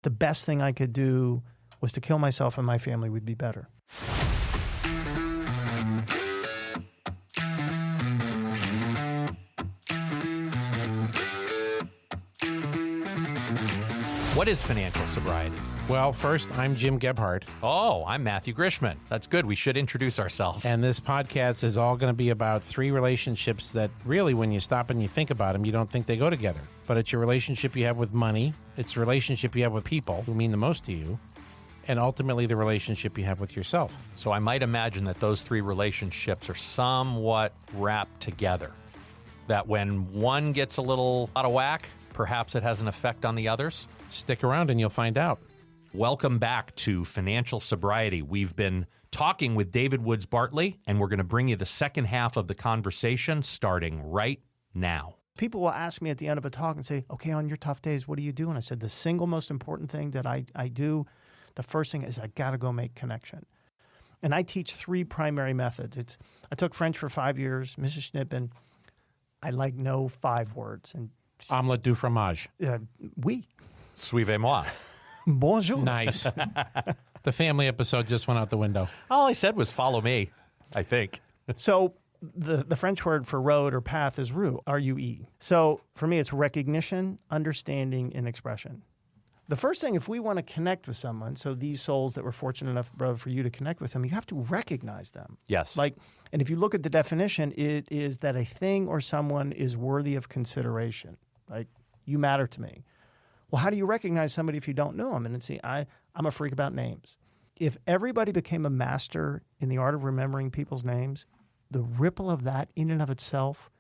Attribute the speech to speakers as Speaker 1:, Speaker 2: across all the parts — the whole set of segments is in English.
Speaker 1: the best thing I could do was to kill myself and my family would be better.
Speaker 2: What is financial sobriety?
Speaker 3: Well, first, I'm Jim Gebhardt.
Speaker 2: Oh, I'm Matthew Grishman. That's good. We should introduce ourselves.
Speaker 3: And this podcast is all going to be about three relationships that really, when you stop and you think about them, you don't think they go together. But it's your relationship you have with money, it's the relationship you have with people who mean the most to you, and ultimately the relationship you have with yourself.
Speaker 2: So I might imagine that those three relationships are somewhat wrapped together. That when one gets a little out of whack, perhaps it has an effect on the others.
Speaker 3: Stick around and you'll find out.
Speaker 2: Welcome back to Financial Sobriety. We've been talking with David Woods Bartley, and we're going to bring you the second half of the conversation starting right now.
Speaker 1: People will ask me at the end of a talk and say, okay, on your tough days, what do you do? And I said, the single most important thing that I do, the first thing is I got to go make connection. And I teach three primary methods. I took French for 5 years, Mrs. Schnippen. I know 5 words. And
Speaker 3: Omelette du fromage.
Speaker 1: Oui.
Speaker 2: Suivez-moi.
Speaker 1: Bonjour.
Speaker 3: Nice. The family episode just went out the window.
Speaker 2: All I said was follow me, I think.
Speaker 1: So the French word for road or path is rue, R-U-E. So for me, it's recognition, understanding, and expression. The first thing, if we want to connect with someone, so these souls that were fortunate enough, brother, for you to connect with them, you have to recognize them.
Speaker 2: Yes.
Speaker 1: And if you look at the definition, it is that a thing or someone is worthy of consideration. Like, you matter to me. Well, how do you recognize somebody if you don't know them? And see, I'm a freak about names. If everybody became a master in the art of remembering people's names, the ripple of that in and of itself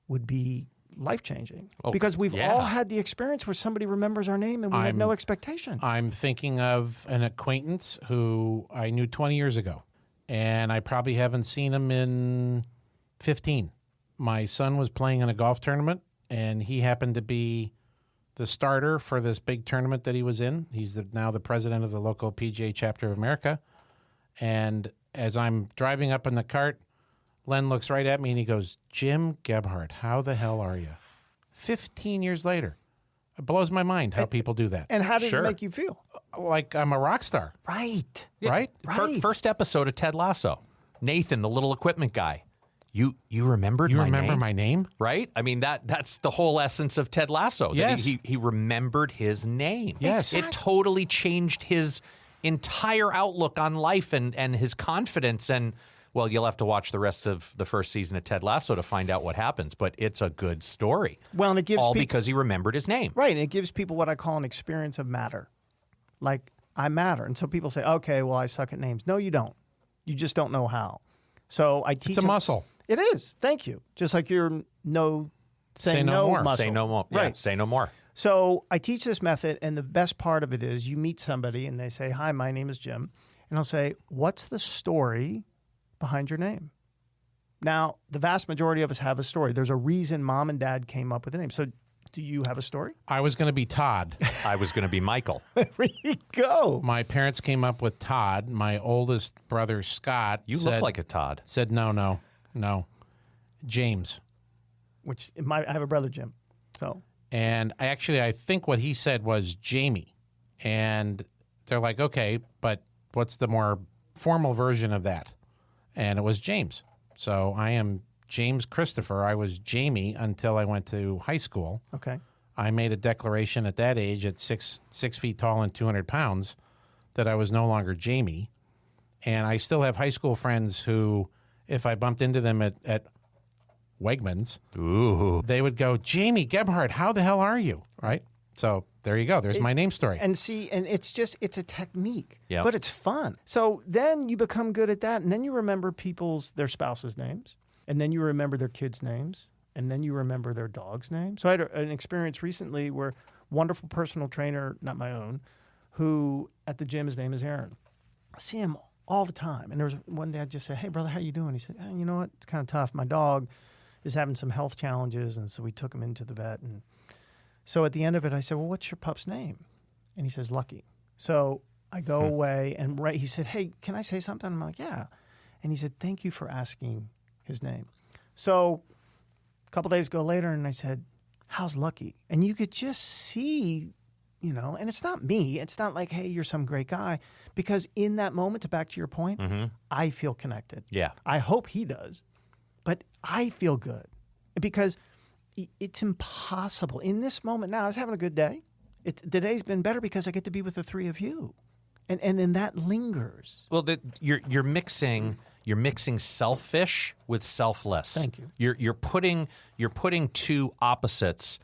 Speaker 1: would be life-changing.
Speaker 2: Oh,
Speaker 1: because we've
Speaker 2: yeah.
Speaker 1: all had the experience where somebody remembers our name and we had no expectation.
Speaker 3: I'm thinking of an acquaintance who I knew 20 years ago, and I probably haven't seen him in 15. My son was playing in a golf tournament, and he happened to be the starter for this big tournament that he was in. He's now the president of the local PGA chapter of America. And as I'm driving up in the cart, Len looks right at me and he goes, Jim Gebhardt, how the hell are you? 15 years later. It blows my mind how people do that.
Speaker 1: And how did
Speaker 2: Sure.
Speaker 1: it make you feel?
Speaker 3: Like I'm a rock star.
Speaker 1: Right.
Speaker 3: Right?
Speaker 2: First episode of Ted Lasso. Nathan, the little equipment guy. You remembered
Speaker 3: You
Speaker 2: my
Speaker 3: remember
Speaker 2: name?
Speaker 3: my name?
Speaker 2: Right? I mean, that's the whole essence of Ted Lasso. that
Speaker 3: Yes.
Speaker 2: He remembered his name.
Speaker 3: Yes.
Speaker 2: It totally changed his entire outlook on life and his confidence. And, well, you'll have to watch the rest of the first season of Ted Lasso to find out what happens. But it's a good story.
Speaker 1: Well, and it gives
Speaker 2: all
Speaker 1: people,
Speaker 2: because he remembered his name.
Speaker 1: right, and it gives people what I call an experience of matter. Like, I matter. And so people say, okay, well, I suck at names. No, you don't. You just don't know how. So I teach
Speaker 3: It's a muscle.
Speaker 1: It is. Thank you. Just like your
Speaker 3: Say
Speaker 1: no
Speaker 3: more.
Speaker 1: muscle.
Speaker 2: Say no more. Yeah,
Speaker 1: Right.
Speaker 2: say no more.
Speaker 1: So I teach this method, and the best part of it is you meet somebody and they say, hi, my name is Jim. And I'll say, what's the story behind your name? Now, the vast majority of us have a story. There's a reason mom and dad came up with the name. So do you have a story?
Speaker 3: I was going to be Todd.
Speaker 2: I was going to be Michael.
Speaker 1: There you go.
Speaker 3: My parents came up with Todd. My oldest brother, Scott,
Speaker 2: You look like a Todd.
Speaker 3: said, no. James.
Speaker 1: I have a brother, Jim. So
Speaker 3: And I think what he said was Jamie. And they're like, okay, but what's the more formal version of that? And it was James. So I am James Christopher. I was Jamie until I went to high school.
Speaker 1: okay.
Speaker 3: I made a declaration at that age at 6 feet tall and 200 pounds that I was no longer Jamie. And I still have high school friends who, if I bumped into them at Wegmans,
Speaker 2: Ooh.
Speaker 3: they would go, Jamie Gebhardt, how the hell are you? Right? So there you go. There's my name story.
Speaker 1: And see, and it's a technique,
Speaker 2: Yep.
Speaker 1: but it's fun. So then you become good at that, and then you remember their spouses' names, and then you remember their kids' names, and then you remember their dog's name. So I had an experience recently where wonderful personal trainer, not my own, who at the gym, his name is Aaron. I see him all the time. And there was one day I just said, hey, brother, how you doing? He said, you know what? It's kind of tough. My dog is having some health challenges, and so we took him into the vet. And so at the end of it, I said, well, what's your pup's name? And he says, Lucky. So I go away, and he said, hey, can I say something? I'm like, yeah. And he said, thank you for asking his name. So a couple days ago later, and I said, how's Lucky? And you could just see and it's not me. It's not like, hey, you're some great guy. Because in that moment, to back to your point, I feel connected.
Speaker 2: Yeah.
Speaker 1: I hope he does, but I feel good because it's impossible. In this moment now, I was having a good day. The day's been better because I get to be with the three of you. And then that lingers.
Speaker 2: Well, you're mixing selfish with selfless.
Speaker 1: Thank you.
Speaker 2: You're putting two opposites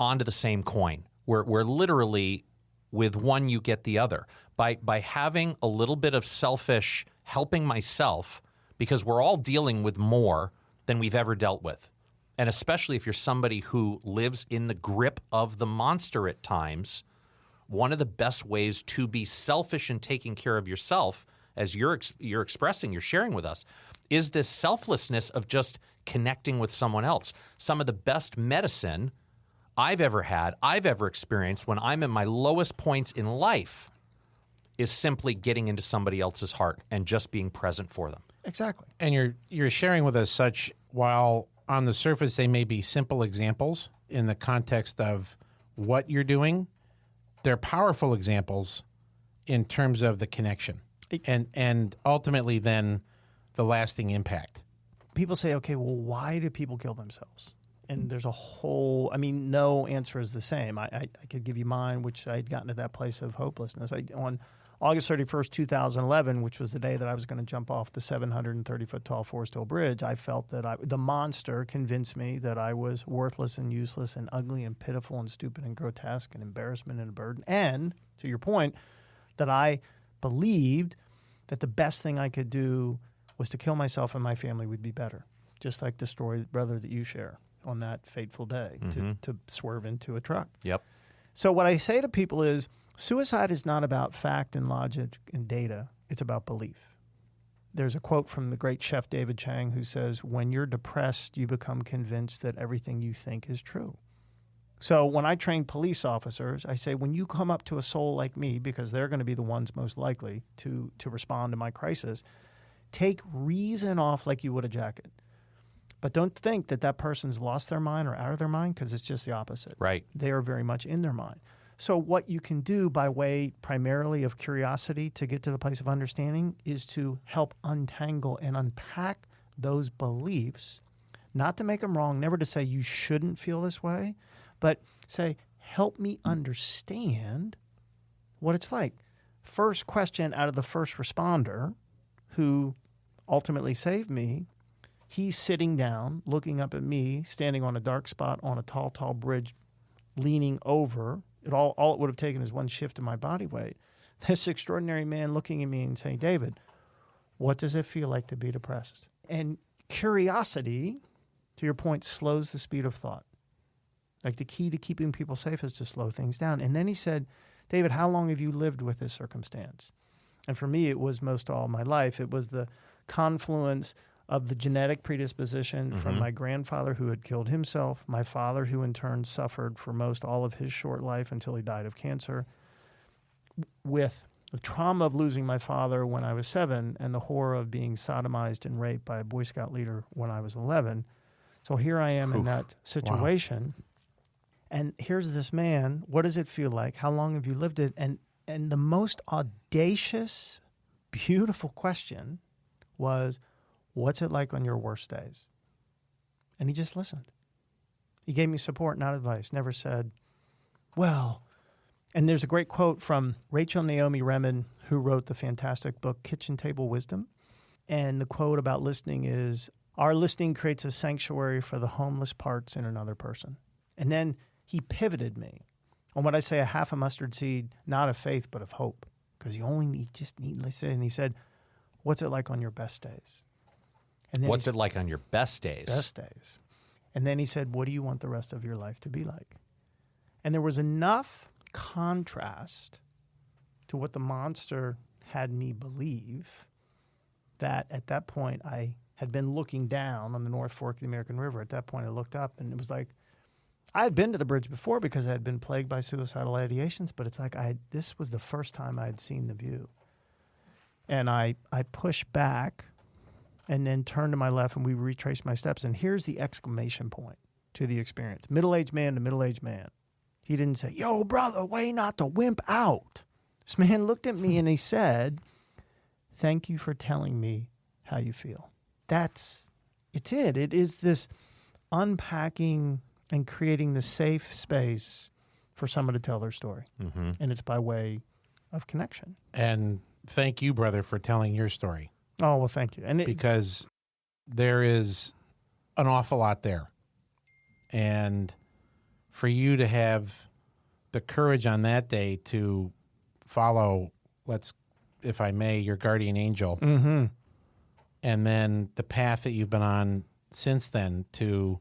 Speaker 2: onto the same coin. Where literally with one you get the other. By having a little bit of selfish helping myself, because we're all dealing with more than we've ever dealt with. And especially if you're somebody who lives in the grip of the monster at times, one of the best ways to be selfish in taking care of yourself, as you're expressing, you're sharing with us, is this selflessness of just connecting with someone else. Some of the best medicine I've ever had, I've ever experienced when I'm in my lowest points in life is simply getting into somebody else's heart and just being present for them.
Speaker 1: Exactly.
Speaker 3: And you're sharing with us such, while on the surface they may be simple examples in the context of what you're doing, they're powerful examples in terms of the connection and ultimately then the lasting impact.
Speaker 1: People say, okay, well, why do people kill themselves? And there's no answer is the same. I could give you mine, which I'd gotten to that place of hopelessness. On August 31st, 2011, which was the day that I was going to jump off the 730-foot tall Forest Hill Bridge, I felt that the monster convinced me that I was worthless and useless and ugly and pitiful and stupid and grotesque and embarrassment and a burden. And, to your point, that I believed that the best thing I could do was to kill myself and my family would be better, just like the story, brother, that you share on that fateful day, to swerve into a truck.
Speaker 2: Yep.
Speaker 1: So what I say to people is, suicide is not about fact and logic and data. It's about belief. There's a quote from the great chef David Chang who says, when you're depressed, you become convinced that everything you think is true. So when I train police officers, I say, when you come up to a soul like me, because they're going to be the ones most likely to respond to my crisis, take reason off like you would a jacket. But don't think that person's lost their mind or out of their mind, because it's just the opposite.
Speaker 2: Right.
Speaker 1: They are very much in their mind. So what you can do by way primarily of curiosity to get to the place of understanding is to help untangle and unpack those beliefs, not to make them wrong, never to say you shouldn't feel this way, but say, help me understand what it's like. First question out of the first responder who ultimately saved me, he's sitting down, looking up at me, standing on a dark spot on a tall, tall bridge, leaning over. All it would have taken is one shift of my body weight. This extraordinary man looking at me and saying, David, what does it feel like to be depressed? And curiosity, to your point, slows the speed of thought. Like the key to keeping people safe is to slow things down. And then he said, David, how long have you lived with this circumstance? And for me, it was most all my life. It was the confluence of the genetic predisposition from my grandfather who had killed himself, my father who in turn suffered for most all of his short life until he died of cancer, with the trauma of losing my father when I was 7 and the horror of being sodomized and raped by a Boy Scout leader when I was 11. So here I am in that situation. Wow. And here's this man. What does it feel like? How long have you lived it? And the most audacious, beautiful question was, what's it like on your worst days? And he just listened. He gave me support, not advice. Never said, well, and there's a great quote from Rachel Naomi Remen, who wrote the fantastic book Kitchen Table Wisdom. And the quote about listening is, our listening creates a sanctuary for the homeless parts in another person. And then he pivoted me on what I say, a half a mustard seed, not of faith, but of hope. Because you just need to listen. And he said, what's it like on your best days? And then
Speaker 2: what's it like on your best days?
Speaker 1: Best days. And then he said, what do you want the rest of your life to be like? And there was enough contrast to what the monster had me believe that at that point I had been looking down on the North Fork of the American River. At that point I looked up and it was like, I had been to the bridge before because I had been plagued by suicidal ideations, but it's like this was the first time I had seen the view. And I pushed back and then turned to my left and we retraced my steps. And here's the exclamation point to the experience. Middle-aged man to middle-aged man. He didn't say, yo, brother, way not to wimp out. This man looked at me and he said, thank you for telling me how you feel. It's it. It is this unpacking and creating the safe space for someone to tell their story. Mm-hmm. And it's by way of connection.
Speaker 3: And thank you, brother, for telling your story.
Speaker 1: Oh, well, thank you. And
Speaker 3: because there is an awful lot there. And for you to have the courage on that day to follow, if I may, your guardian angel,
Speaker 1: mm-hmm.
Speaker 3: and then the path that you've been on since then to,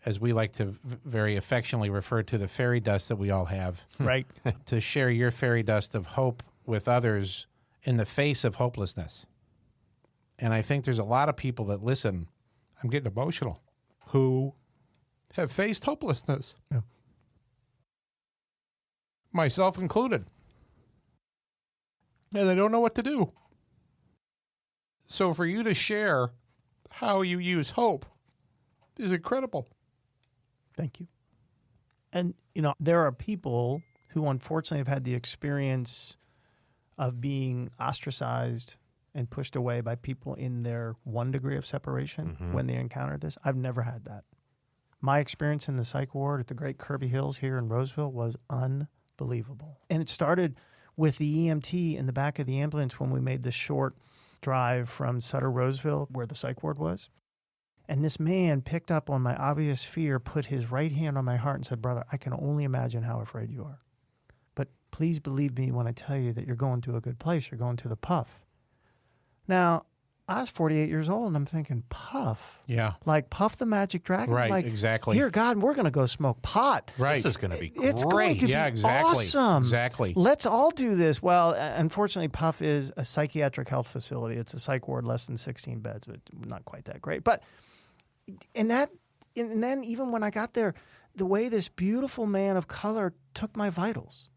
Speaker 3: as we like to very affectionately refer to, the fairy dust that we all have.
Speaker 1: Right.
Speaker 3: To share your fairy dust of hope with others in the face of hopelessness. And I think there's a lot of people that listen, I'm getting emotional, who have faced hopelessness.
Speaker 1: Yeah.
Speaker 3: Myself included. And they don't know what to do. So for you to share how you use hope is incredible.
Speaker 1: Thank you. And, there are people who unfortunately have had the experience of being ostracized and pushed away by people in their 1 degree of separation when they encountered this. I've never had that. My experience in the psych ward at the Great Kirby Hills here in Roseville was unbelievable. And it started with the EMT in the back of the ambulance when we made the short drive from Sutter, Roseville, where the psych ward was. And this man picked up on my obvious fear, put his right hand on my heart and said, brother, I can only imagine how afraid you are. But please believe me when I tell you that you're going to a good place. You're going to the Puff. Now, I was 48 years old, and I'm thinking, Puff?
Speaker 3: Yeah.
Speaker 1: Like Puff the Magic Dragon?
Speaker 3: Right,
Speaker 1: like,
Speaker 3: exactly.
Speaker 1: Dear God, we're going to go smoke pot.
Speaker 3: Right.
Speaker 2: This is going to be great.
Speaker 1: It's going to be
Speaker 3: exactly.
Speaker 1: awesome.
Speaker 3: Exactly.
Speaker 1: Let's all do this. Well, unfortunately, Puff is a psychiatric health facility. It's a psych ward, less than 16 beds, but not quite that great. But and then even when I got there, the way this beautiful man of color took my vitals,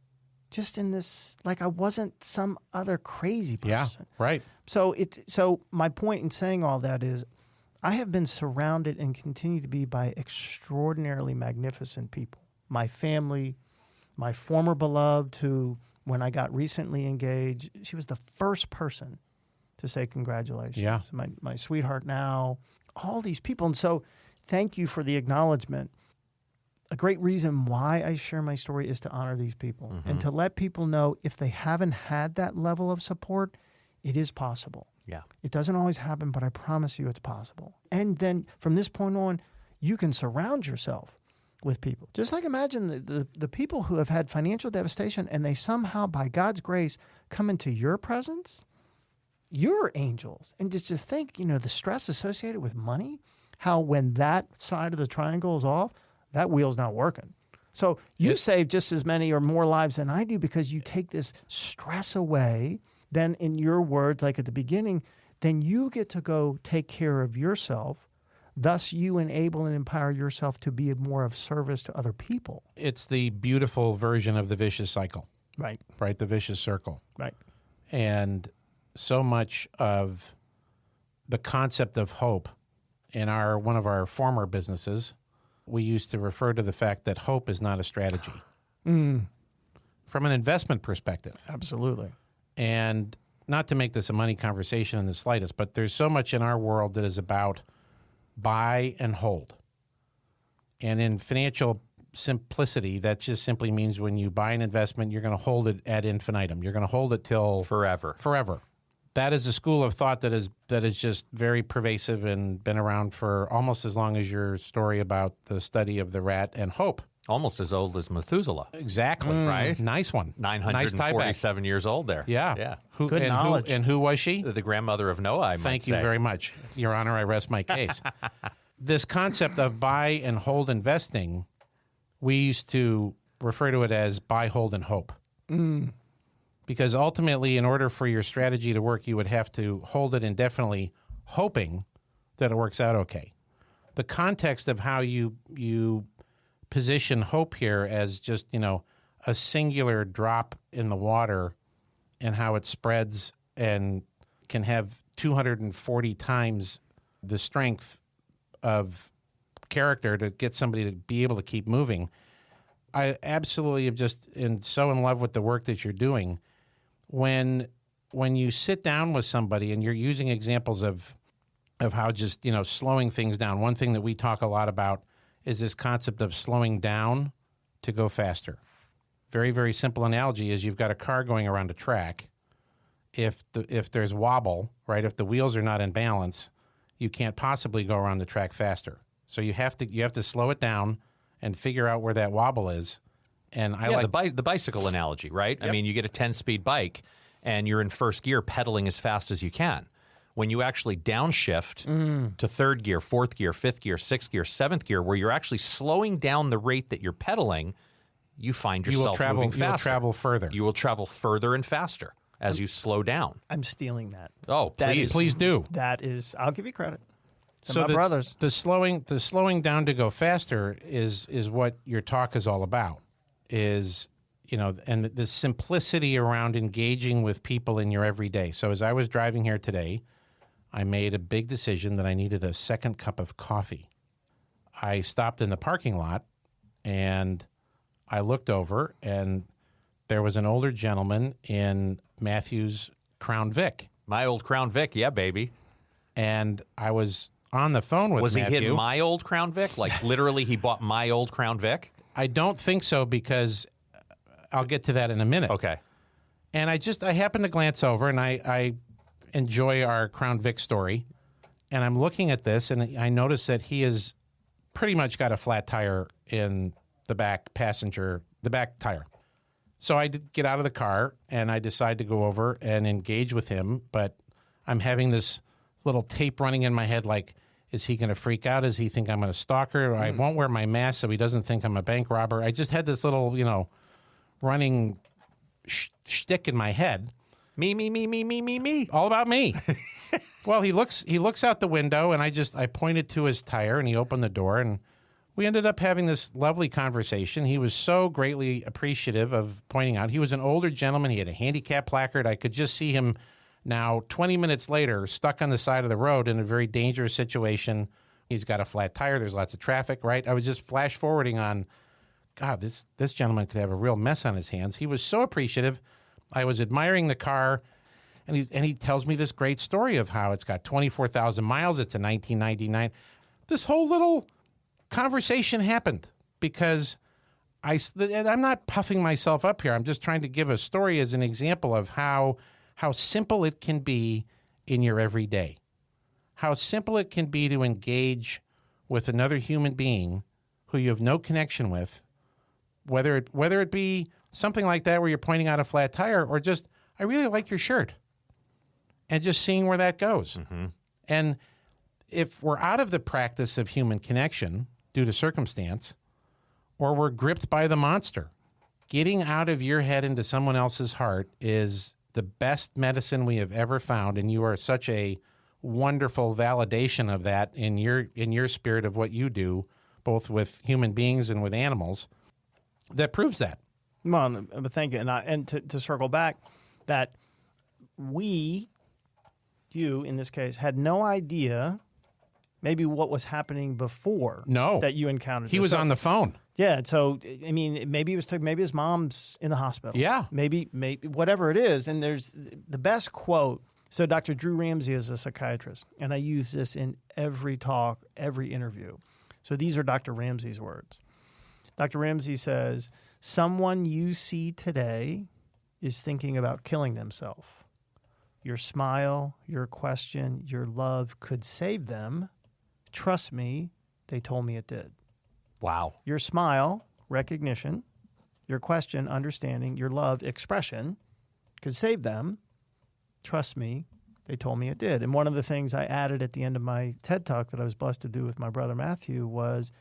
Speaker 1: just in this, like I wasn't some other crazy person.
Speaker 3: Yeah, right.
Speaker 1: So my point in saying all that is, I have been surrounded and continue to be by extraordinarily magnificent people. My family, my former beloved, who, when I got recently engaged, she was the first person to say congratulations.
Speaker 3: Yeah.
Speaker 1: My sweetheart now, all these people. And so thank you for the acknowledgement. A great reason why I share my story is to honor these people and to let people know if they haven't had that level of support, it is possible.
Speaker 2: Yeah.
Speaker 1: It doesn't always happen, but I promise you it's possible. And then from this point on, you can surround yourself with people. Just like imagine the people who have had financial devastation and they somehow, by God's grace, come into your presence. You're angels. And just think, the stress associated with money, how when that side of the triangle is off, that wheel's not working. So you save just as many or more lives than I do because you take this stress away. Then in your words, like at the beginning, then you get to go take care of yourself. Thus, you enable and empower yourself to be more of service to other people.
Speaker 3: It's the beautiful version of the vicious cycle.
Speaker 1: Right.
Speaker 3: Right, the vicious circle.
Speaker 1: Right.
Speaker 3: And so much of the concept of hope in one of our former businesses, we used to refer to the fact that hope is not a strategy. From an investment perspective.
Speaker 1: Absolutely.
Speaker 3: And not to make this a money conversation in the slightest, but there's so much in our world that is about buy and hold. And in financial simplicity, that just simply means when you buy an investment, you're going to hold it ad infinitum. You're going to hold it till
Speaker 2: Forever.
Speaker 3: That is a school of thought that is just very pervasive and been around for almost as long as your story about the study of the rat and hope.
Speaker 2: Almost as old as Methuselah.
Speaker 3: Exactly.
Speaker 2: Right?
Speaker 3: Nice one.
Speaker 2: 947 years old there.
Speaker 3: Yeah.
Speaker 2: Yeah.
Speaker 1: Good knowledge.
Speaker 3: And who was she?
Speaker 2: The grandmother of Noah, I might
Speaker 3: Thank you
Speaker 2: say.
Speaker 3: very much. Your Honor, I rest my case. This concept of buy and hold investing, we used to refer to it as buy, hold, and hope. Because ultimately, in order for your strategy to work, you would have to hold it indefinitely, hoping that it works out okay. The context of how you position hope here as just, a singular drop in the water and how it spreads and can have 240 times the strength of character to get somebody to be able to keep moving. I absolutely am just so in love with the work that you're doing. When you sit down with somebody and you're using examples of how just, slowing things down. One thing that we talk a lot about is this concept of slowing down to go faster. Very, very simple analogy is you've got a car going around a track. If there's wobble, right, if the wheels are not in balance, you can't possibly go around the track faster. So you have to slow it down and figure out where that wobble is. And I like
Speaker 2: the bicycle analogy, right? Yep. I mean, you get a 10-speed bike and you're in first gear pedaling as fast as you can. When you actually downshift to third gear, fourth gear, fifth gear, sixth gear, seventh gear, where you're actually slowing down the rate that you're pedaling, you find yourself moving faster.
Speaker 3: You will travel further.
Speaker 2: You will travel further and faster as you slow down.
Speaker 1: I'm stealing that.
Speaker 2: Oh, please.
Speaker 3: Please do.
Speaker 1: That is, I'll give you credit.
Speaker 3: So
Speaker 1: my brothers.
Speaker 3: The slowing down to go faster is what your talk is all about. And the simplicity around engaging with people in your everyday. So as I was driving here today, I made a big decision that I needed a second cup of coffee. I stopped in the parking lot and I looked over and there was an older gentleman in Matthew's Crown Vic.
Speaker 2: My old Crown Vic, yeah, baby.
Speaker 3: And I was on the phone with Matthew.
Speaker 2: Was he hitting my old Crown Vic? Like literally he bought my old Crown Vic?
Speaker 3: I don't think so because I'll get to that in a minute.
Speaker 2: Okay.
Speaker 3: And I happened to glance over and I enjoy our Crown Vic story. And I'm looking at this and I notice that he has pretty much got a flat tire in the back tire. So I did get out of the car and I decide to go over and engage with him. But I'm having this little tape running in my head like, is he going to freak out? Does he think I'm going to stalk her? I won't wear my mask so he doesn't think I'm a bank robber. I just had this little, running shtick in my head.
Speaker 2: Me.
Speaker 3: All about me. Well, he looks out the window and I pointed to his tire and he opened the door and we ended up having this lovely conversation. He was so greatly appreciative of pointing out. He was an older gentleman. He had a handicap placard. I could just see him now 20 minutes later stuck on the side of the road in a very dangerous situation. He's got a flat tire. There's lots of traffic, right? I was just flash forwarding on, God, this gentleman could have a real mess on his hands. He was so appreciative. I was admiring the car, and he tells me this great story of how it's got 24,000 miles. It's a 1999. This whole little conversation happened because I'm not puffing myself up here. I'm just trying to give a story as an example of how simple it can be in your everyday. How simple it can be to engage with another human being who you have no connection with, whether it be something like that where you're pointing out a flat tire or just, I really like your shirt, and just seeing where that goes. Mm-hmm. And if we're out of the practice of human connection due to circumstance, or we're gripped by the monster, getting out of your head into someone else's heart is the best medicine we have ever found, and you are such a wonderful validation of that in your spirit of what you do, both with human beings and with animals, that proves that.
Speaker 1: Well, but thank you. And to circle back, that you in this case, had no idea maybe what was happening before that you encountered.
Speaker 3: He was on the phone.
Speaker 1: Yeah, so I mean, maybe his mom's in the hospital.
Speaker 3: Yeah,
Speaker 1: maybe whatever it is. And there's the best quote. So Dr. Drew Ramsey is a psychiatrist, and I use this in every talk, every interview. So these are Dr. Ramsey's words. Dr. Ramsey says, "Someone you see today is thinking about killing themselves. Your smile, your question, your love could save them. Trust me, they told me it did."
Speaker 2: Wow.
Speaker 1: Your smile, recognition, your question, understanding, your love, expression could save them. Trust me, they told me it did. And one of the things I added at the end of my TED Talk that I was blessed to do with my brother Matthew was,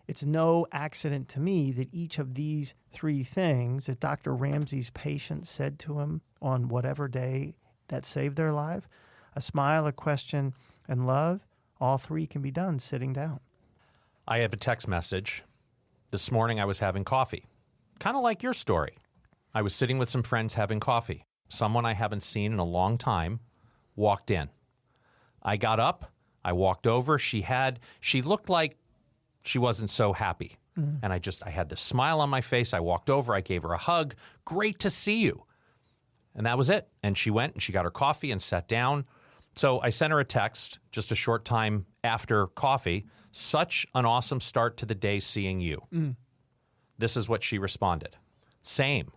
Speaker 1: it's no accident to me that each of these three things that Dr. Ramsey's patient said to him on whatever day that saved their life, a smile, a question, and love, all three can be done sitting down.
Speaker 2: I have a text message. This morning I was having coffee. Kind of like your story. I was sitting with some friends having coffee. Someone I haven't seen in a long time walked in. I got up. I walked over. She looked like she wasn't so happy. And I had this smile on my face. I walked over, I gave her a hug. Great to see you. And that was it. And she went and she got her coffee and sat down. So I sent her a text just a short time after coffee. Such an awesome start to the day seeing you. This is what she responded. Same.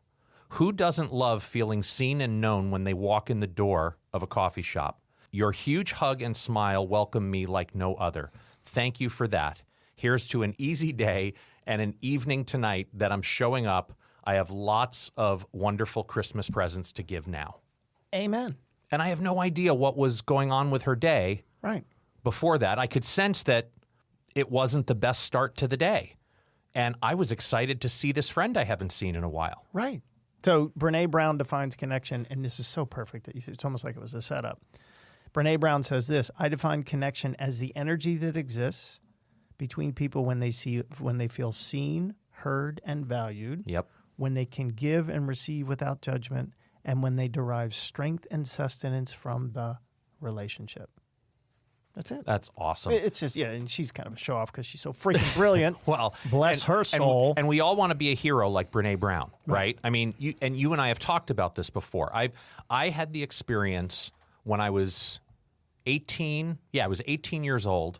Speaker 2: Who doesn't love feeling seen and known when they walk in the door of a coffee shop? Your huge hug and smile welcome me like no other. Thank you for that. Here's to an easy day and an evening tonight that I'm showing up. I have lots of wonderful Christmas presents to give now.
Speaker 1: Amen.
Speaker 2: And I have no idea what was going on with her day.
Speaker 1: Right.
Speaker 2: Before that, I could sense that it wasn't the best start to the day. And I was excited to see this friend I haven't seen in a while.
Speaker 1: Right. So Brene Brown defines connection, and this is so perfect that it's almost like it was a setup. Brene Brown says this: I define connection as the energy that exists between people when they feel seen, heard, and valued.
Speaker 2: Yep.
Speaker 1: When they can give and receive without judgment, and when they derive strength and sustenance from the relationship. That's it.
Speaker 2: That's awesome.
Speaker 1: It's just, yeah, and she's kind of a show off because she's so freaking brilliant.
Speaker 2: Well,
Speaker 1: bless her soul.
Speaker 2: And we all want to be a hero like Brene Brown, right? I mean, you and I have talked about this before. I had the experience when I was 18. Yeah, I was 18 years old.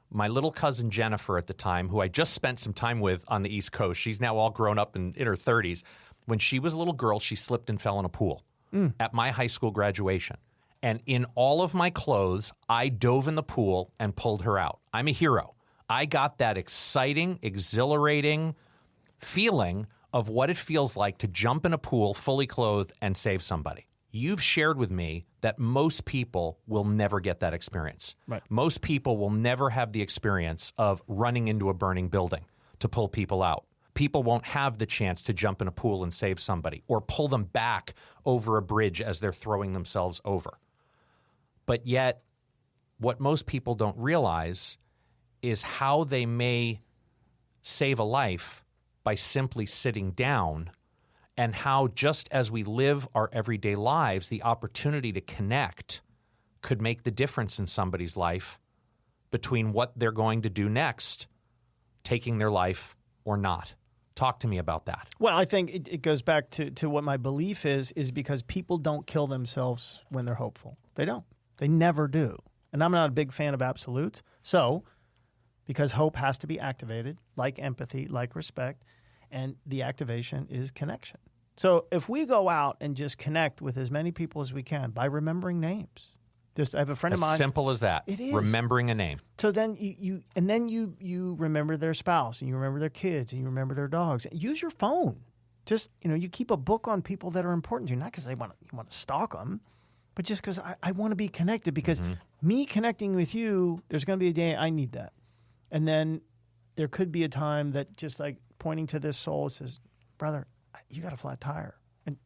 Speaker 2: My little cousin Jennifer at the time, who I just spent some time with on the East Coast, she's now all grown up in her 30s. When she was a little girl, she slipped and fell in a pool at my high school graduation. And in all of my clothes, I dove in the pool and pulled her out. I'm a hero. I got that exciting, exhilarating feeling of what it feels like to jump in a pool fully clothed and save somebody. You've shared with me that most people will never get that experience.
Speaker 1: Right.
Speaker 2: Most people will never have the experience of running into a burning building to pull people out. People won't have the chance to jump in a pool and save somebody or pull them back over a bridge as they're throwing themselves over. But yet, what most people don't realize is how they may save a life by simply sitting down, and how just as we live our everyday lives, the opportunity to connect could make the difference in somebody's life between what they're going to do next, taking their life or not. Talk to me about that.
Speaker 1: Well, I think it goes back to what my belief is because people don't kill themselves when they're hopeful. They don't. They never do. And I'm not a big fan of absolutes. So, because hope has to be activated, like empathy, like respect, and the activation is connection. So if we go out and just connect with as many people as we can by remembering names. I have a friend of mine.
Speaker 2: As simple as that.
Speaker 1: It is.
Speaker 2: Remembering a name.
Speaker 1: So then you remember their spouse, and you remember their kids, and you remember their dogs. Use your phone. Just, you keep a book on people that are important to you, not because you want to stalk them, but just because I want to be connected, because me connecting with you, there's going to be a day I need that. And then there could be a time that just like pointing to this soul says, brother, you got a flat tire, and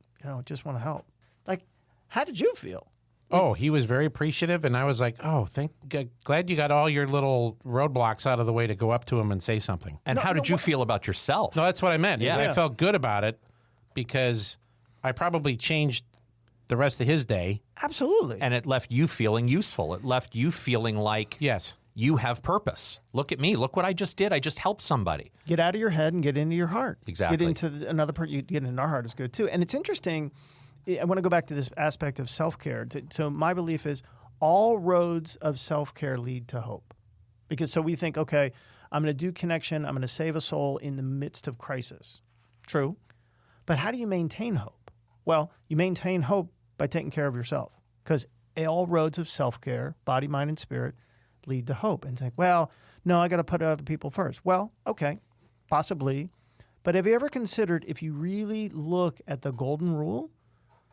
Speaker 1: just want to help. Like, how did you feel?
Speaker 3: Oh, he was very appreciative, and I was like, "Oh, glad you got all your little roadblocks out of the way to go up to him and say something."
Speaker 2: And how did you feel about yourself?
Speaker 3: No, that's what I meant.
Speaker 2: Yeah.
Speaker 3: I felt good about it because I probably changed the rest of his day.
Speaker 1: Absolutely.
Speaker 2: And it left you feeling useful. It left you feeling like
Speaker 3: Yes.
Speaker 2: you have purpose. Look at me. Look what I just did. I just helped somebody.
Speaker 1: Get out of your head and get into your heart.
Speaker 2: Exactly.
Speaker 1: Get into another part. You get into our heart is good too. And it's interesting. I want to go back to this aspect of self-care. So my belief is all roads of self-care lead to hope. Because so we think, okay, I'm going to do connection. I'm going to save a soul in the midst of crisis. True. But how do you maintain hope? Well, you maintain hope by taking care of yourself. Because all roads of self-care, body, mind, and spirit, lead to hope. And think, well, no, I got to put other people first. Well, okay, possibly. But have you ever considered, if you really look at the golden rule,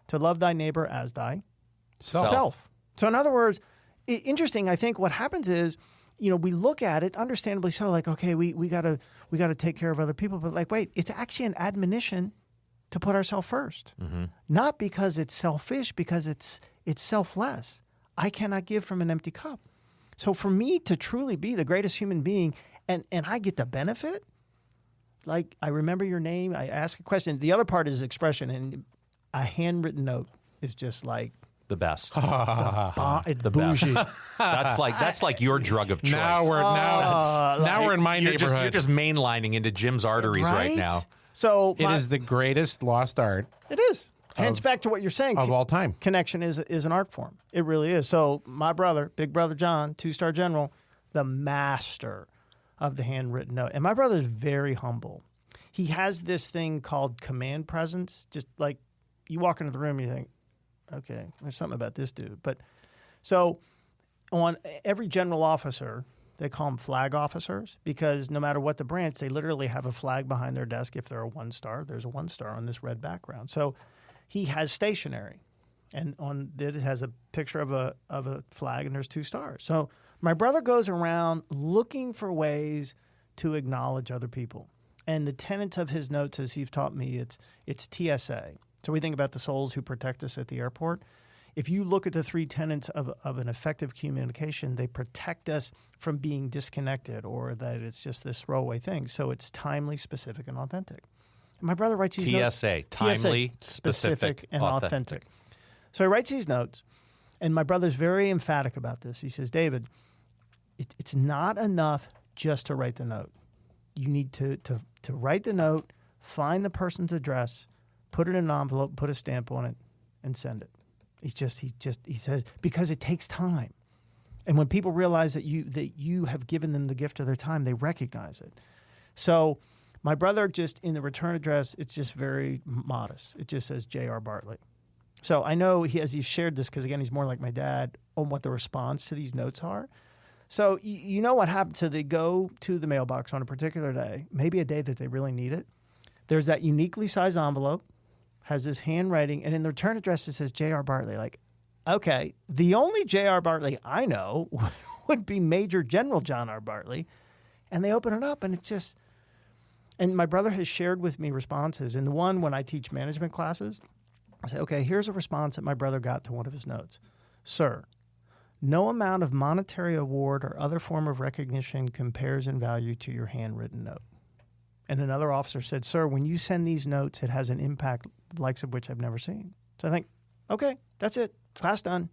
Speaker 1: to love thy neighbor as thyself? So in other words, interesting, I think what happens is, we look at it, understandably so, like, okay, we gotta take care of other people. But like, wait, it's actually an admonition to put ourselves first. Mm-hmm. Not because it's selfish, because it's selfless. I cannot give from an empty cup. So for me to truly be the greatest human being, and I get the benefit, like I remember your name, I ask a question. The other part is expression, and a handwritten note is just like
Speaker 2: The best.
Speaker 1: It's
Speaker 2: The
Speaker 1: bougie.
Speaker 2: best. That's like your drug of choice.
Speaker 3: Now we're in my neighborhood.
Speaker 2: You're just mainlining into Jim's arteries right now.
Speaker 1: So
Speaker 3: It is the greatest lost art
Speaker 1: It is. Hence back to what you're saying.
Speaker 3: of all time.
Speaker 1: Connection is an art form. It really is. So my brother, big brother John, 2-star general, the master of the handwritten note. And my brother is very humble. He has this thing called command presence. Just like you walk into the room and you think, okay, there's something about this dude. But so on every general officer, they call them flag officers because no matter what the branch, they literally have a flag behind their desk. If they're a 1-star, there's a 1-star on this red background. So he has stationery, and on it has a picture of a flag, and there's 2 stars. So my brother goes around looking for ways to acknowledge other people. And the tenets of his notes, as he's taught me, it's TSA. So we think about the souls who protect us at the airport. If you look at the 3 tenets of an effective communication, they protect us from being disconnected or that it's just this throwaway thing. So it's timely, specific, and authentic. And my brother writes these notes.
Speaker 2: Timely,
Speaker 1: specific, and authentic. So he writes these notes, and my brother's very emphatic about this. He says, David, it's not enough just to write the note. You need to write the note, find the person's address, put it in an envelope, put a stamp on it, and send it. He says, because it takes time. And when people realize that you have given them the gift of their time, they recognize it. So my brother just, in the return address, it's just very modest. It just says J.R. Bartley. So I know as he's shared this, because again, he's more like my dad, on what the response to these notes are. So you know what happens? So they go to the mailbox on a particular day, maybe a day that they really need it. There's that uniquely sized envelope, has this handwriting, and in the return address it says J.R. Bartley. Like, okay, the only J.R. Bartley I know would be Major General John R. Bartley. And they open it up, and it's just, and my brother has shared with me responses. And the one, when I teach management classes, I say, okay, here's a response that my brother got to one of his notes. Sir, no amount of monetary award or other form of recognition compares in value to your handwritten note. And another officer said, sir, when you send these notes, it has an impact the likes of which I've never seen. So I think, okay, that's it. Class done.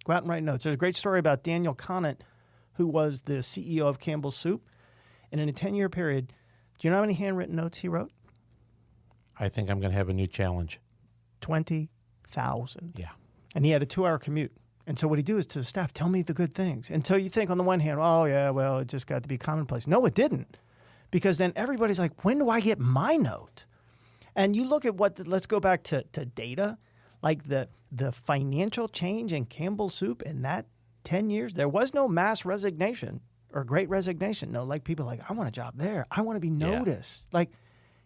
Speaker 1: Go out and write notes. There's a great story about Daniel Conant, who was the CEO of Campbell's Soup. And in a 10-year period, do you know how many handwritten notes he wrote?
Speaker 3: I think I'm going to have a new challenge.
Speaker 1: 20,000.
Speaker 3: Yeah.
Speaker 1: And he had a 2-hour commute. And so what he do is to the staff, tell me the good things. And so you think on the one hand, oh, yeah, well, it just got to be commonplace. No, it didn't. Because then everybody's like, when do I get my note? And you look at let's go back to data, like the financial change in Campbell's Soup in that 10 years, there was no mass resignation or great resignation. No, like people are like, I want a job there. I want to be noticed. Yeah. Like,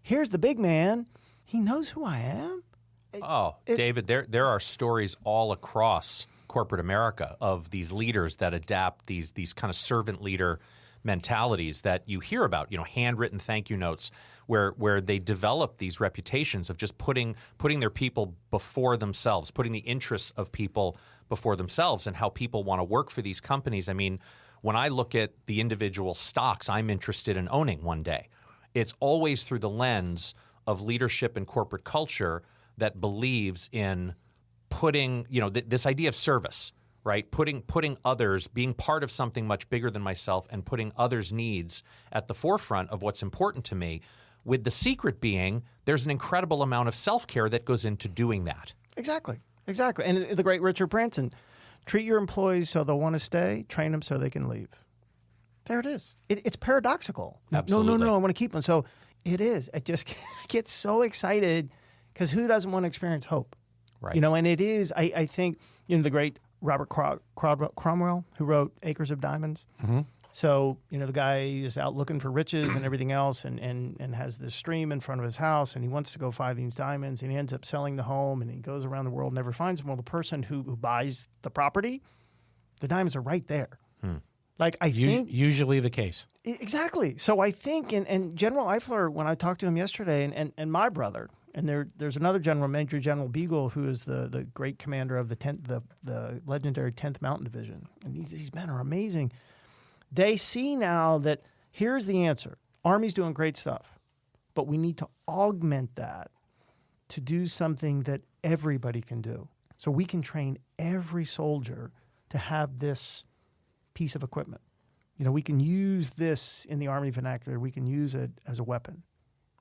Speaker 1: here's the big man. He knows who I am.
Speaker 2: David, there are stories all across corporate America of these leaders that adapt these kind of servant leader mentalities that you hear about, handwritten thank you notes where they develop these reputations of just putting their people before themselves, putting the interests of people before themselves and how people want to work for these companies. I mean, when I look at the individual stocks I'm interested in owning one day, it's always through the lens of leadership and corporate culture that believes in putting, this idea of service, right? Putting others, being part of something much bigger than myself and putting others' needs at the forefront of what's important to me, with the secret being there's an incredible amount of self-care that goes into doing that.
Speaker 1: Exactly. And the great Richard Branson, treat your employees so they'll want to stay, train them so they can leave. There it is. It's paradoxical.
Speaker 2: Absolutely.
Speaker 1: No, I want to keep them. So it is. I just get so excited because who doesn't want to experience hope?
Speaker 2: Right.
Speaker 1: And it is, I think, the great Robert Cromwell, who wrote Acres of Diamonds.
Speaker 3: Mm-hmm.
Speaker 1: So, the guy is out looking for riches and everything else and has this stream in front of his house, and he wants to go find these diamonds, and he ends up selling the home, and he goes around the world, never finds them. Well, the person who buys the property, the diamonds are right there. Like, I think...
Speaker 3: Usually the case.
Speaker 1: Exactly. So I think, and General Eifler, when I talked to him yesterday, and my brother... And there's another general, Major General Beagle, who is the great commander of the legendary 10th Mountain Division. And these men are amazing. They see now that here's the answer. Army's doing great stuff, but we need to augment that to do something that everybody can do. So we can train every soldier to have this piece of equipment. We can use this in the Army vernacular. We can use it as a weapon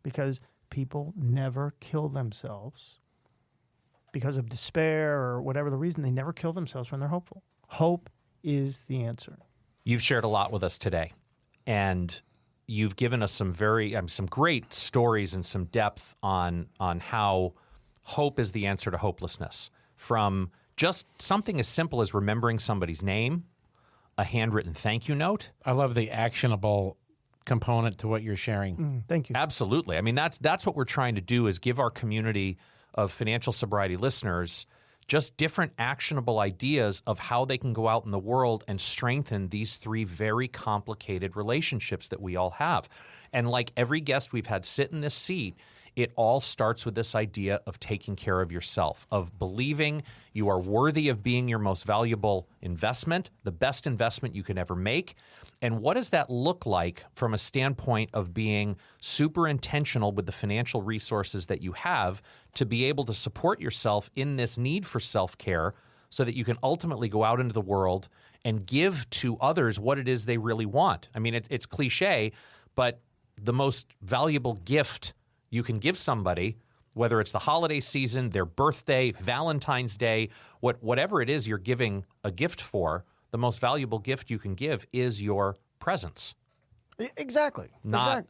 Speaker 1: because people never kill themselves because of despair or whatever the reason. They never kill themselves when they're hopeful. Hope is the answer.
Speaker 2: You've shared a lot with us today, and you've given us some great stories and some depth on how hope is the answer to hopelessness. From just something as simple as remembering somebody's name, a handwritten thank you note.
Speaker 3: I love the actionable component to what you're sharing.
Speaker 1: Thank you.
Speaker 2: Absolutely. I mean, that's what we're trying to do is give our community of financial sobriety listeners just different actionable ideas of how they can go out in the world and strengthen these three very complicated relationships that we all have. And like every guest we've had sit in this seat, it all starts with this idea of taking care of yourself, of believing you are worthy of being your most valuable investment, the best investment you can ever make. And what does that look like from a standpoint of being super intentional with the financial resources that you have to be able to support yourself in this need for self-care so that you can ultimately go out into the world and give to others what it is they really want? I mean, it's cliche, but the most valuable gift you can give somebody, whether it's the holiday season, their birthday, Valentine's Day, whatever it is you're giving a gift for, the most valuable gift you can give is your presence.
Speaker 1: Exactly.
Speaker 2: Not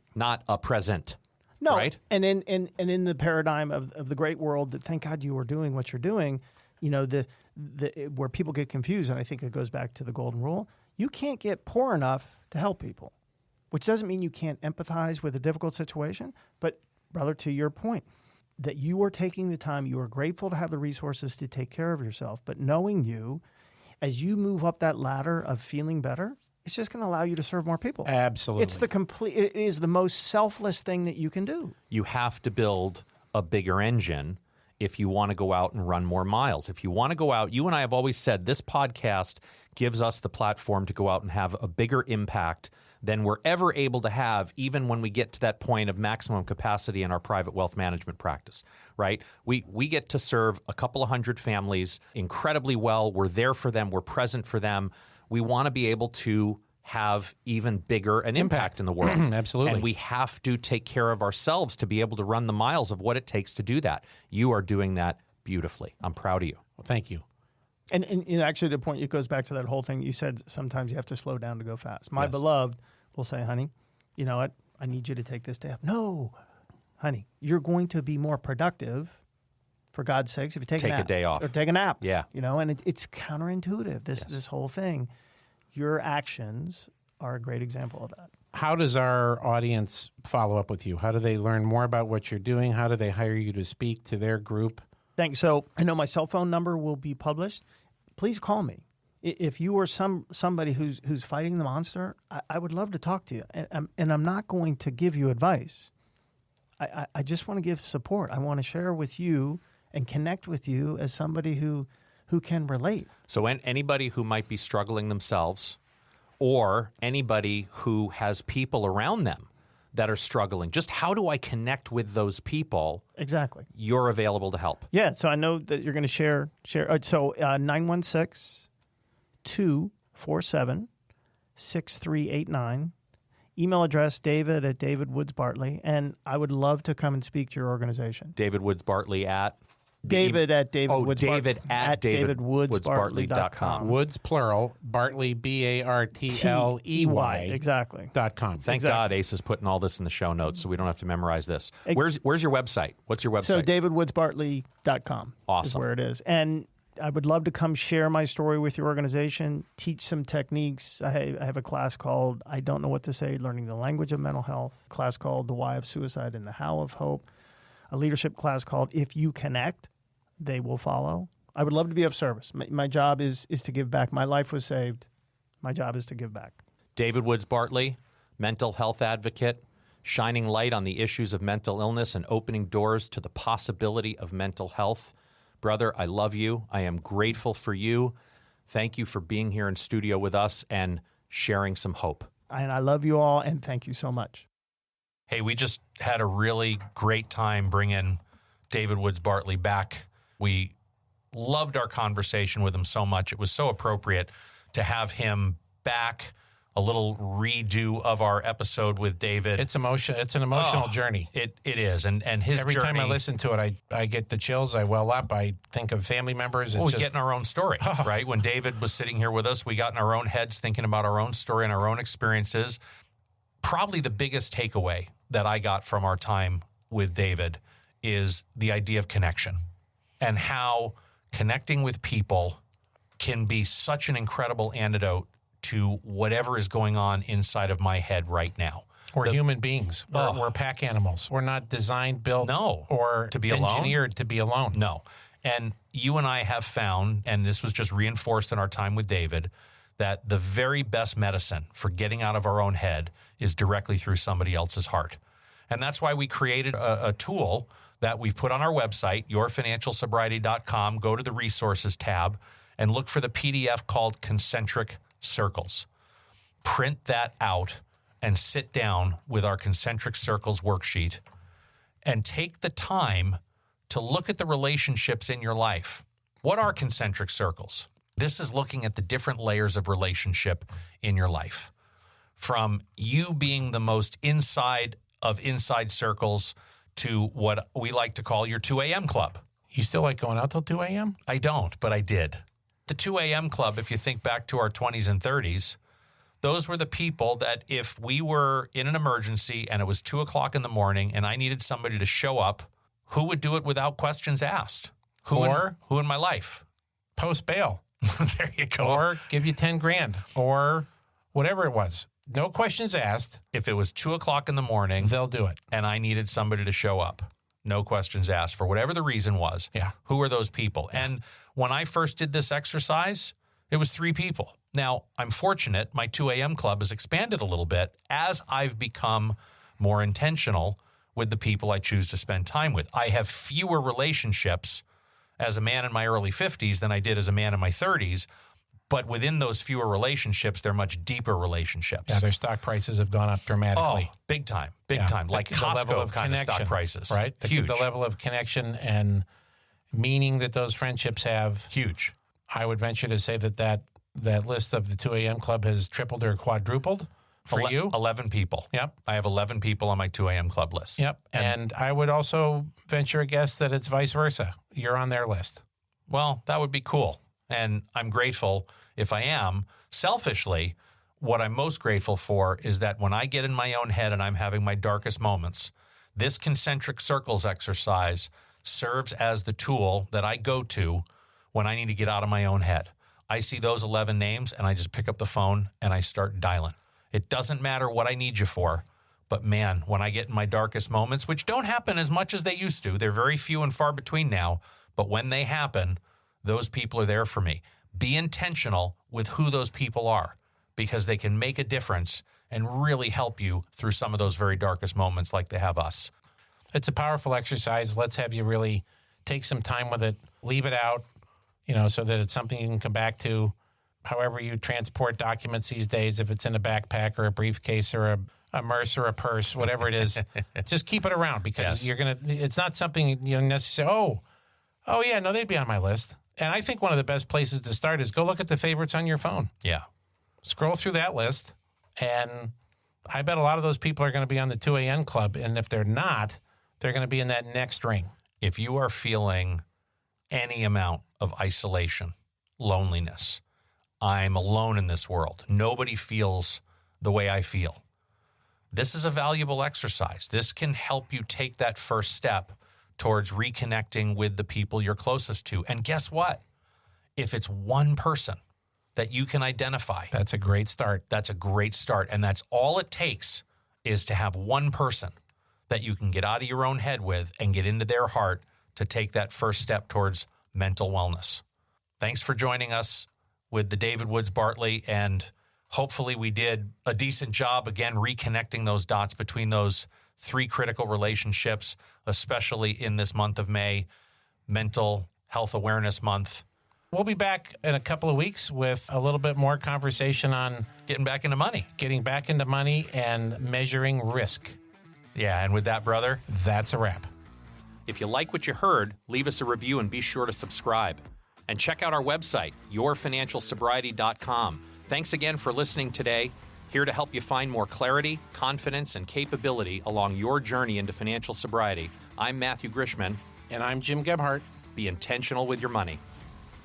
Speaker 2: a present.
Speaker 1: No.
Speaker 2: Right?
Speaker 1: And in the paradigm of the great world that thank God you are doing what you're doing, where people get confused, and I think it goes back to the golden rule, you can't get poor enough to help people, which doesn't mean you can't empathize with a difficult situation, but brother, to your point, that you are taking the time, you are grateful to have the resources to take care of yourself, but knowing you, as you move up that ladder of feeling better, it's just going to allow you to serve more people.
Speaker 3: Absolutely.
Speaker 1: It is the most selfless thing that you can do.
Speaker 2: You have to build a bigger engine if you want to go out and run more miles. If you want to go out, you and I have always said this podcast gives us the platform to go out and have a bigger impact than we're ever able to have, even when we get to that point of maximum capacity in our private wealth management practice, right? We get to serve a couple of hundred families incredibly well. We're there for them. We're present for them. We want to be able to have even bigger an impact in the world.
Speaker 3: Absolutely.
Speaker 2: And we have to take care of ourselves to be able to run the miles of what it takes to do that. You are doing that beautifully. I'm proud of you.
Speaker 3: Well, thank you.
Speaker 1: And actually, the point, it goes back to that whole thing you said, sometimes you have to slow down to go fast. My beloved will say, honey, you know what? I need you to take this day off. No, honey, you're going to be more productive, for God's sakes, if you take a
Speaker 2: a day off.
Speaker 1: Or take a nap.
Speaker 2: Yeah.
Speaker 1: And it's counterintuitive, this whole thing. Your actions are a great example of that.
Speaker 3: How does our audience follow up with you? How do they learn more about what you're doing? How do they hire you to speak to their group?
Speaker 1: Thanks. So I know my cell phone number will be published. Please call me. If you are somebody who's fighting the monster, I would love to talk to you. And I'm not going to give you advice. I just want to give support. I want to share with you and connect with you as somebody who can relate.
Speaker 2: So anybody who might be struggling themselves, or anybody who has people around them that are struggling, just how do I connect with those people?
Speaker 1: Exactly.
Speaker 2: You're available to help.
Speaker 1: Yeah, so I know that you're going to share. So 916-247-6389. Email address, David@DavidWoodsBartley. And I would love to come and speak to your organization.
Speaker 2: David Woods Bartley at?
Speaker 1: David at
Speaker 2: David@DavidWoodsBartley.com.
Speaker 3: Woods, plural, Bartley, BARTLEY.
Speaker 1: Exactly.
Speaker 3: .com.
Speaker 2: Thank God Ace is putting all this in the show notes so we don't have to memorize this. Where's your website? What's your website?
Speaker 1: So DavidWoodsBartley.com
Speaker 2: Awesome.
Speaker 1: is where it is. And I would love to come share my story with your organization, teach some techniques. I have a class called I Don't Know What to Say, Learning the Language of Mental Health, a class called The Why of Suicide and the How of Hope, a leadership class called If You Connect, They Will Follow. I would love to be of service. My job is to give back. My life was saved. My job is to give back.
Speaker 2: David Woods Bartley, mental health advocate, shining light on the issues of mental illness and opening doors to the possibility of mental health. Brother, I love you. I am grateful for you. Thank you for being here in studio with us and sharing some hope.
Speaker 1: And I love you all, and thank you so much.
Speaker 4: Hey, we just had a really great time bringing David Woods Bartley back. We
Speaker 2: loved our conversation with him so much. It was so appropriate to have him back. A little redo of our episode with David.
Speaker 3: It's emotion. It's an emotional journey.
Speaker 2: It is, and his
Speaker 3: Every
Speaker 2: journey.
Speaker 3: time I listen to it, I get the chills. I well up. I think of family members. It's
Speaker 2: We
Speaker 3: just,
Speaker 2: get in our own story, right? When David was sitting here with us, we got in our own heads thinking about our own story and our own experiences. Probably the biggest takeaway that I got from our time with David is the idea of connection and how connecting with people can be such an incredible antidote to whatever is going on inside of my head right now.
Speaker 3: We're human beings. We're pack animals. We're not designed, built, or
Speaker 2: to be
Speaker 3: engineered to be alone.
Speaker 2: No. And you and I have found, and this was just reinforced in our time with David, that the very best medicine for getting out of our own head is directly through somebody else's heart. And that's why we created a tool that we've put on our website, yourfinancialsobriety.com. Go to the resources tab and look for the PDF called Concentric Circles. Print that out and sit down with our Concentric Circles worksheet and take the time to look at the relationships in your life. What are concentric circles? This is looking at the different layers of relationship in your life. From you being the most inside of inside circles to what we like to call your 2 a.m. club.
Speaker 3: You still like going out till 2 a.m.?
Speaker 2: I don't, but I did. The 2 a.m. club, if you think back to our 20s and 30s, those were the people that if we were in an emergency and it was 2 o'clock in the morning and I needed somebody to show up, who would do it without questions asked? Who in my life?
Speaker 3: Post bail.
Speaker 2: There you go.
Speaker 3: Or give you 10 grand or whatever it was. No questions asked.
Speaker 2: If it was 2 o'clock in the morning
Speaker 3: They'll do it.
Speaker 2: and I needed somebody to show up, no questions asked for whatever the reason was.
Speaker 3: Yeah.
Speaker 2: Who are those people? And when I first did this exercise, it was 3 people. Now, I'm fortunate my 2 a.m. club has expanded a little bit as I've become more intentional with the people I choose to spend time with. I have fewer relationships as a man in my early 50s than I did as a man in my 30s. But within those fewer relationships, they're much deeper relationships.
Speaker 3: Yeah, their stock prices have gone up dramatically.
Speaker 2: Oh, big time. Like
Speaker 3: The level
Speaker 2: Costco
Speaker 3: of
Speaker 2: kind of stock
Speaker 3: connection,
Speaker 2: prices.
Speaker 3: Right?
Speaker 2: Huge.
Speaker 3: The level of connection and meaning that those friendships have.
Speaker 2: Huge.
Speaker 3: I would venture to say that list of the 2 a.m. club has tripled or quadrupled for you.
Speaker 2: 11 people.
Speaker 3: Yep.
Speaker 2: I have 11 people on my 2 a.m. club list.
Speaker 3: Yep. And I would also venture a guess that it's vice versa. You're on their list.
Speaker 2: Well, that would be cool. And I'm grateful if I am. Selfishly, what I'm most grateful for is that when I get in my own head and I'm having my darkest moments, this concentric circles exercise serves as the tool that I go to when I need to get out of my own head. I see those 11 names and I just pick up the phone and I start dialing. It doesn't matter what I need you for, but man, when I get in my darkest moments, which don't happen as much as they used to, they're very few and far between now, but when they happen, those people are there for me. Be intentional with who those people are because they can make a difference and really help you through some of those very darkest moments like they have us.
Speaker 3: It's a powerful exercise. Let's have you really take some time with it, leave it out, so that it's something you can come back to. However you transport documents these days, if it's in a backpack or a briefcase or a purse or a purse, whatever it is, just keep it around because it's not something you necessarily, oh yeah, no, they'd be on my list. And I think one of the best places to start is go look at the favorites on your phone.
Speaker 2: Yeah.
Speaker 3: Scroll through that list, and I bet a lot of those people are going to be on the 2 a.m. club. And if they're not, they're going to be in that next ring.
Speaker 2: If you are feeling any amount of isolation, loneliness, I'm alone in this world, nobody feels the way I feel, this is a valuable exercise. This can help you take that first step towards reconnecting with the people you're closest to. And guess what? If it's one person that you can identify,
Speaker 3: that's a great start.
Speaker 2: That's a great start. And that's all it takes is to have one person that you can get out of your own head with and get into their heart to take that first step towards mental wellness. Thanks for joining us with the David Woods Bartley, and hopefully we did a decent job, again, reconnecting those dots between those 3 critical relationships, especially in this month of May, Mental Health Awareness Month.
Speaker 3: We'll be back in a couple of weeks with a little bit more conversation on
Speaker 2: getting back into money
Speaker 3: and measuring risk.
Speaker 2: Yeah, and with that, brother,
Speaker 3: that's a wrap.
Speaker 2: If you like what you heard, leave us a review and be sure to subscribe. And check out our website, yourfinancialsobriety.com. Thanks again for listening today. Here to help you find more clarity, confidence, and capability along your journey into financial sobriety. I'm Matthew Grishman.
Speaker 3: And I'm Jim Gebhardt.
Speaker 2: Be intentional with your money.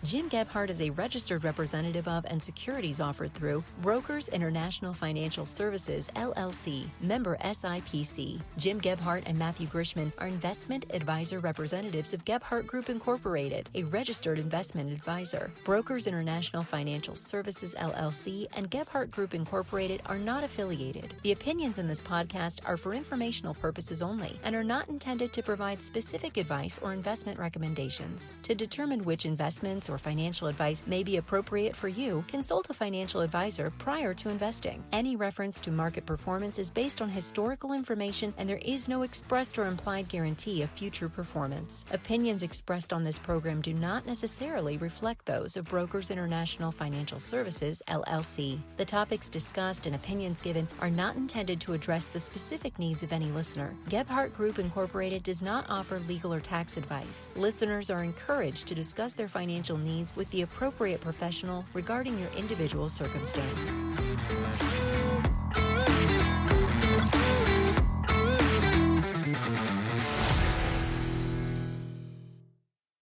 Speaker 5: Jim Gebhardt is a registered representative of and securities offered through Brokers International Financial Services, LLC, member SIPC. Jim Gebhardt and Matthew Grishman are investment advisor representatives of Gebhardt Group Incorporated, a registered investment advisor. Brokers International Financial Services, LLC, and Gebhardt Group Incorporated are not affiliated. The opinions in this podcast are for informational purposes only and are not intended to provide specific advice or investment recommendations. To determine which investments or financial advice may be appropriate for you, consult a financial advisor prior to investing. Any reference to market performance is based on historical information, and there is no expressed or implied guarantee of future performance. Opinions expressed on this program do not necessarily reflect those of Brokers International Financial Services, LLC. The topics discussed and opinions given are not intended to address the specific needs of any listener. Gebhardt Group Incorporated does not offer legal or tax advice. Listeners are encouraged to discuss their financial needs with the appropriate professional regarding your individual circumstance.